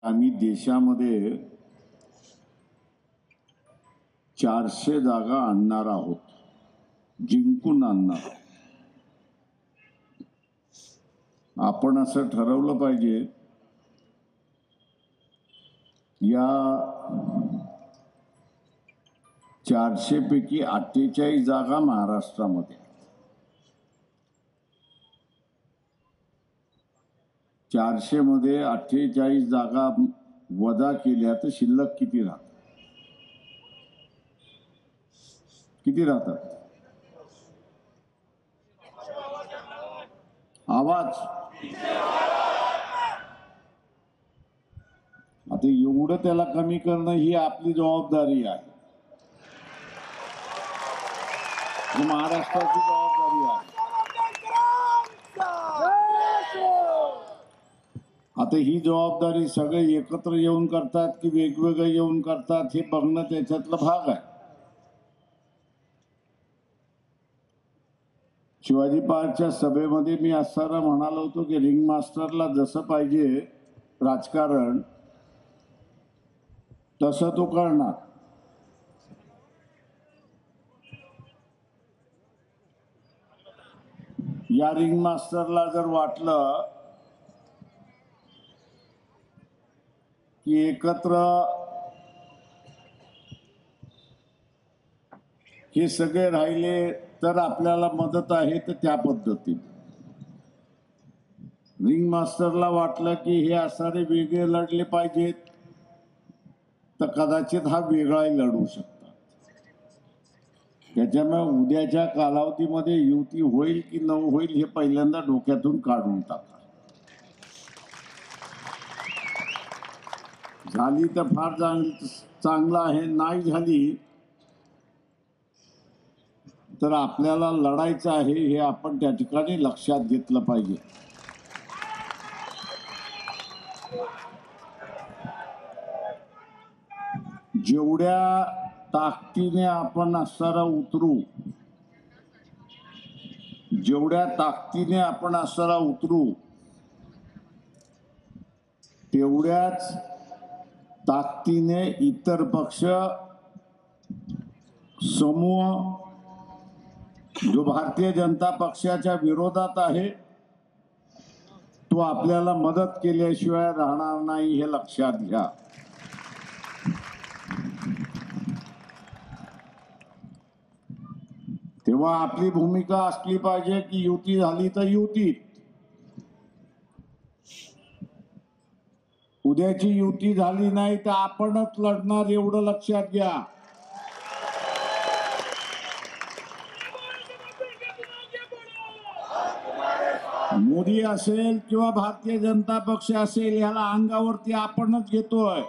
आम्ही देशामध्ये 400 जागा आणणार आहोत, जिंकून आणणार. आपण असं ठरवलं पाहिजे, या 400 पैकी 48 जागा महाराष्ट्रामध्ये, 400 मध्ये 48 जागा वजा केल्या तर शिल्लक किती राहतात? किती राहतात? आवाज. आता एवढं त्याला कमी करणं ही आपली जबाबदारी आहे, महाराष्ट्राची जबाबदारी आहे. आता ही जबाबदारी सगळे एकत्र येऊन करतात की वेगवेगळे येऊन करतात हे बघणं त्याच्यातला भाग आहे. शिवाजी पार्कच्या सभेमध्ये मी असताना म्हणालो होतो की रिंग मास्टरला जसं पाहिजे राजकारण तसं तो करणार. या रिंग मास्टरला जर वाटलं की एकत्र हे सगळे राहिले तर आपल्याला मदत आहे, तर त्या पद्धतीने रिंग मास्टरला वाटलं की हे असणारे वेगळे लढले पाहिजेत, तर कदाचित हा वेगळाही लढू शकतात. त्याच्यामुळे उद्याच्या कालावधीमध्ये युती होईल की न होईल हे पहिल्यांदा डोक्यातून काढून टाका. झाली तर फार चांगलं आहे, नाही झाली तर आपल्याला लढायचं आहे हे आपण त्या ठिकाणी लक्षात घेतलं पाहिजे. जेवढ्या ताकदीने आपण अस्सारा उतरू, जेवढ्या ताकदीने आपण अस्सारा उतरू, तेवढ्याच ताकदीने इतर पक्ष समूह जो भारतीय जनता पक्षाच्या विरोधात आहे तो आपल्याला मदत केल्याशिवाय राहणार नाही, हे लक्षात घ्या. तेव्हा आपली भूमिका असली पाहिजे की युती झाली तर युती, उद्याची युती झाली नाही तर आपणच लढणार, एवढं लक्षात घ्या. मोदी असेल किंवा भारतीय जनता पक्ष असेल, याला अंगावरती आपणच घेतोय.